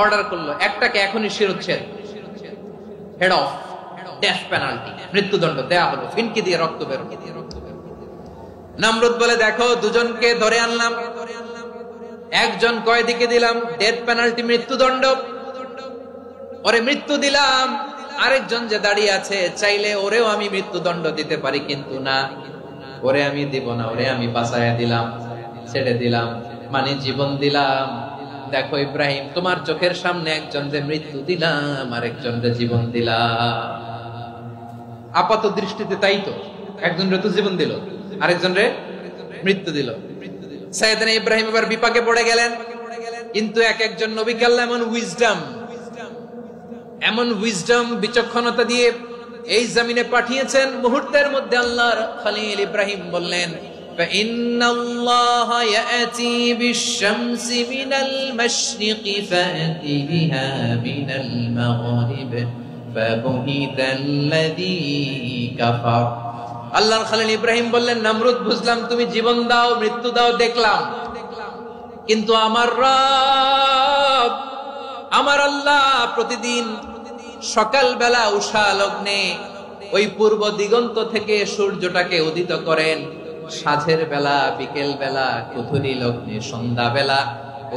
Order করলো একটাকে এখনই শিরোচ্ছেদ, হেড অফ, ডেথ পেনাল্টি, মৃত্যুদণ্ড দেয়া হলো, ফিনকি দিয়ে রক্ত বের। নমরুদ বলে দেখো দুজনকে ধরে আনলাম, একজন কয়েদিকে দিলাম ডেথ পেনাল্টি, মৃত্যুদণ্ড, ওরে মৃত্যু দিলাম, আরেকজন যে দাঁড়িয়ে আছে চাইলে ওরেও আমি মৃত্যুদণ্ড দিতে পারি, কিন্তু না, ওরে আমি দিব না, ওরে আমি বাঁচাইয়া দিলাম, ছেড়ে দিলাম, মানে জীবন দিলাম। দেখো ইব্রাহিম, তোমার চোখের সামনে একজন যে মৃত্যু দিলাম, আরেকজন যে জীবন দিলাম। আপাত দৃষ্টিতে তাই তো, একজন রে তো জীবন দিল, আরেকজন রে মৃত্যু দিল। সাইয়েদনা ইব্রাহিম এবার বিপাকে পড়ে গেলেন, কিন্তু এক একজন নবীকে আল্লাহ এমন উইজডম বিচক্ষণতা দিয়ে এই জমিনে পাঠিয়েছেন, মুহূর্তের মধ্যে আল্লাহর খলিল ইব্রাহিম বললেন ফাইন্নাল্লাহা ইয়াতি বিশ-শামসি মিনাল মাশরিকি ফাতি বিহা মিনাল মাগরিব ফাবুহিতাল্লাযী কাফার। আল্লাহর খলিল ইব্রাহিম বললেন, নমরুদ বুঝলাম তুমি জীবন দাও, মৃত্যু দাও, দেখলাম, কিন্তু আমার রব, আমার আল্লাহ প্রতিদিন সকাল বেলা উষা লগ্নে ওই পূর্ব দিগন্ত থেকে সূর্যটাকে উদিত করেন, সাঁঝের বেলা, বিকেল বেলা, কুথুরি লগ্নে, সন্ধ্যা বেলা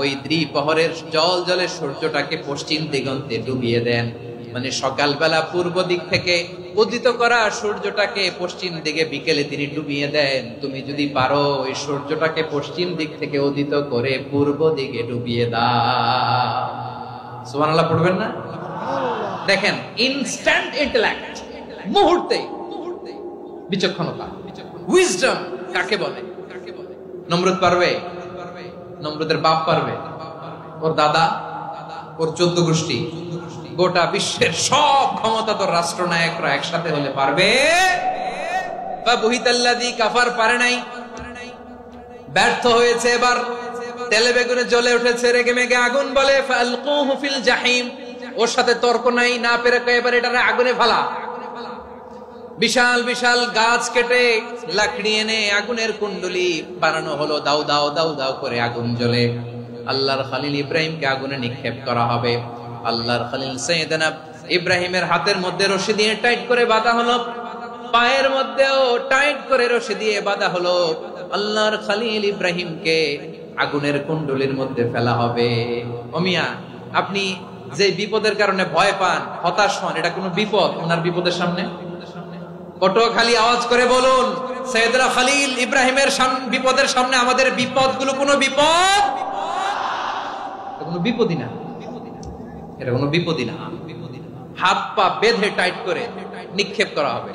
ওই দ্বিপ্রহরের জল জলে সূর্যটাকে পশ্চিম দিগন্তে ডুবিয়ে দেন। মানে সকাল বেলা পূর্ব দিক থেকে উদিত করা সূর্যটাকে পশ্চিম দিকে বিকেলে তিনি ডুবিয়ে দেন। তুমি যদি পারো ওই সূর্যটাকে পশ্চিম দিক থেকে উদিত করে পূর্ব দিকে ডুবিয়ে দাও। সুবহানাল্লাহ পড়বেন না? দেখেন, ইনস্ট্যান্ট ইন্টেলেক্ট, মুহূর্তে বিচক্ষণতা, উইজডম কাকে বলে? নমরুদ পারবে? নমরুদের বাপ পারবে? ওর দাদা, ওর 14 গোষ্ঠী, গোটা বিশ্বের সব ক্ষমতাধর রাষ্ট্রনায়করা একসাথে হলে পারবে? ফাবুহিতাল্লাযী কাফার পারে নাই, ব্যর্থ হয়েছে। এবার তেলে বেগুনে জ্বলে উঠেছে, রেগে মেগে আগুন বলে ফালকুহু ফিল জাহিম। ওর সাথে তর্ক নাই, না পেরে এবার এটারে আগুনে ফেলা। বিশাল বিশাল গাছ কেটে লাকড়ি এনে আগুনের কুণ্ডলি বানানো হলো, দাও দাও দাও দাও করে আগুন জ্বলে। আল্লাহর খলিল ইব্রাহিমকে আগুনে নিক্ষেপ করা হবে। আল্লাহর খলিল সাইয়েদনা ইব্রাহিমের হাতের মধ্যে রশি দিয়ে টাইট করে বাঁধা হলো, পায়ের মধ্যেও টাইট করে রশি দিয়ে বাঁধা হলো। আল্লাহর খলিল ইব্রাহিমকে আগুনের কুণ্ডলির মধ্যে ফেলা হবে। ও মিয়া, আপনি যে বিপদের কারণে ভয় পান, হতাশ হন, এটা কোনো বিপদ ওনার বিপদের সামনে? পটুয়াখালী আওয়াজ করে বলুন, সাইয়েদনা খলিল ইব্রাহিমের বিপদের সামনে আমাদের বিপদগুলো কোনো বিপদ? কোনো বিপদই না, এটা কোনো বিপদই না। হাত পা বেঁধে টাইট করে নিক্ষেপ করা হবে,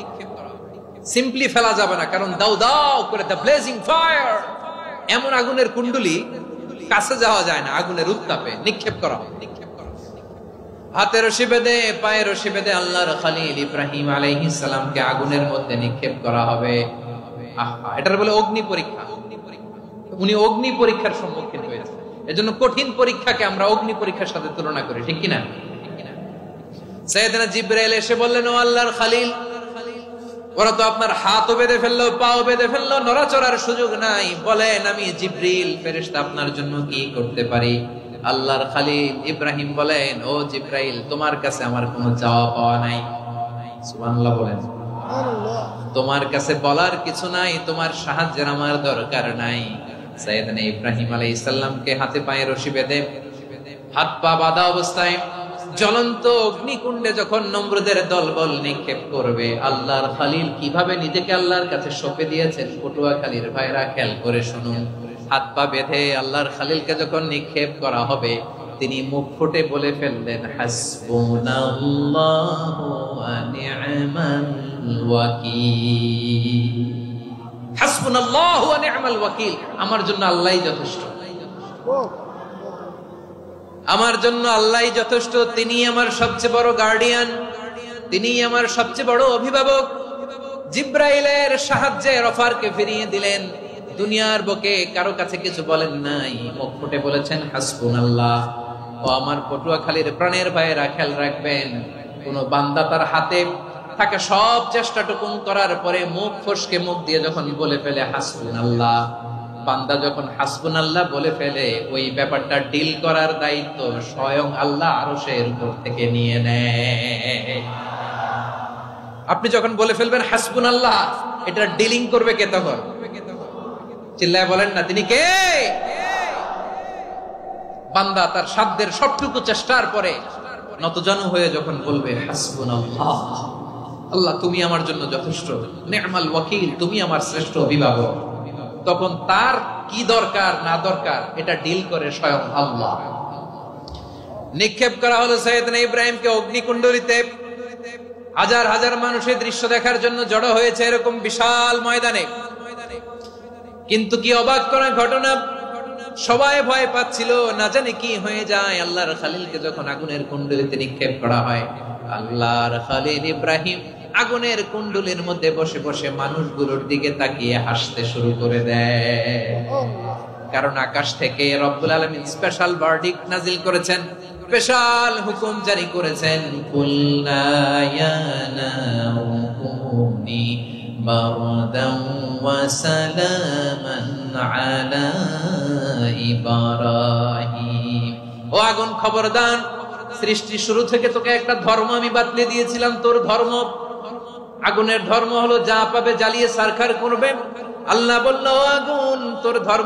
সিম্পলি ফেলা যাবে না, কারণ দাও দাও করে দ্য ব্লেজিং ফায়ার, এমন আগুনের কুণ্ডলি, কাছে যাওয়া যায় না, আগুনের উত্তাপে নিক্ষেপ করা হবে। হাতে রশি বেঁধে, পায়ে রশি বেঁধে আল্লাহর খলিল ইব্রাহিম আলাইহিস সালামকে আগুনের মধ্যে নিক্ষেপ করা হবে। আহা, এটার বলে অগ্নি পরীক্ষা। উনি অগ্নি পরীক্ষার সম্মুখীন হয়েছে, এজন্য কঠিন পরীক্ষাকে আমরা অগ্নি পরীক্ষার সাথে তুলনা করি, ঠিক কিনা? সাইয়েদনা জিবরাইল এসে বললেন, ও আল্লাহর খলিল, ওরা তো আপনার হাতও বেঁধে ফেললো, পাও বেঁধে ফেললো, নড়াচড়ার সুযোগ নাই, বলেন আমি জিবরিল ফেরেশতা আপনার জন্য কি করতে পারি? আল্লাহর খলিল ইব্রাহিম বলেন, ও জিবরাইল, তোমার কাছে আমার কোনো চাওয়া পাওয়া নাই। সুবহানাল্লাহ বলেন। তোমার কাছে বলার কিছু নাই, তোমার সাহায্যের আমার দরকার নাই। সাইয়েদনা ইব্রাহিম আলাইহিস সালামকে হাতে পায়ে রশি বেঁধে, হাত পা বাঁধা অবস্থায় জ্বলন্ত অগ্নিকুণ্ডে যখন নমরুদের দলবল নিক্ষেপ করবে, আল্লাহর খলিল কিভাবে নিজেকে আল্লাহর কাছে সঁপে দিয়েছেন, পটুয়াখালীর ভাইরা খেয়াল করে শুনুন। হাত পা বেঁধে আল্লাহর খলিলকে যখন নিক্ষেপ করা হবে, তিনি মুখ ফুটে বলে ফেললেন, হাসবুনাল্লাহু ওয়া নি'মাল ওয়াকিল। হাসবুনাল্লাহু ওয়া নি'মাল ওয়াকিল, আমার জন্য আল্লাহই যথেষ্ট, আমার জন্য আল্লাহই যথেষ্ট। তিনি আমার সবচেয়ে বড় গার্ডিয়ান, তিনি আমার সবচেয়ে বড় অভিভাবক। জিবরাইলের সাহায্যে অফারকে ফিরিয়ে দিলেন, দুনিয়ার বুকে কারো কাছে কিছু বলেন নাই, মুখ ফুটে বলেছেন হাসবুনাল্লাহ। ও আমার পটুয়াখালীর প্রাণের ভাইয়েরা, খেয়াল রাখবেন, কোন বান্দা তার হাতে থাকে সব চেষ্টাটুকু করার পরে মুখ ফসকে মুখ দিয়ে যখন বলে ফেলে হাসবুনাল্লাহ, বান্দা যখন হাসবুনাল্লাহ বলে ফেলে ওই ব্যাপারটা ডিল করার দায়িত্ব স্বয়ং আল্লাহ আরশের উপর থেকে নিয়ে নেয়। আপনি যখন বলে ফেলবেন হাসবুনাল্লাহ, এটা ডিলিং করবে কে তখন? চিল্লায় বলেন না, তিনি কে? বান্দা তার সাধ্যের সবটুকু চেষ্টার পরে নতজানু হয়ে যখন বলবে হাসবুনাল্লাহ, আল্লাহ তুমি আমার জন্য যথেষ্ট, নি'মাল ওয়াকিল, তুমি আমার শ্রেষ্ঠ অভিভাবক, তখন তার কি দরকার না দরকার এটা ডিল করে স্বয়ং আল্লাহ। নিক্ষেপ করা হলো সাইয়েদনা ইব্রাহিমকে অগ্নিকুণ্ডলিতে। হাজার হাজার মানুষের দৃশ্য দেখার জন্য জড়ো হয়েছে এরকম বিশাল ময়দানে। কিন্তু কি অবাক করা ঘটনা, সবাই ভয় পাচ্ছিল না জানে কি হয়ে যায়। আল্লাহর খালিলকে যখন আগুনের কুণ্ডলিতে নিক্ষেপ করা হয়, আল্লাহর খালিল ইব্রাহিম আগুনের কুণ্ডলীর মধ্যে বসে বসে মানুষগুলোর দিকে তাকিয়ে হাসতে শুরু করে দেয়। কারণ আকাশ থেকে রব্বুল আলামিন স্পেশাল ভার্ডিক্ট নাজিল করেছেন, স্পেশাল হুকুম জারি করেছেন, কুলনা ইয়া নারু কুনি বারদান ওয়া সালামান আলা ইব্রাহিম। ও আগুন খবরদার, সৃষ্টি শুরু থেকে তোকে একটা ধর্ম আমি বাতলে দিয়েছিলাম, তোর ধর্ম আগুনের ধর্ম হলো যা পাবে জ্বালিয়ে সারখার করবে। আল্লাহ বলল, আগুন তোর ধর্ম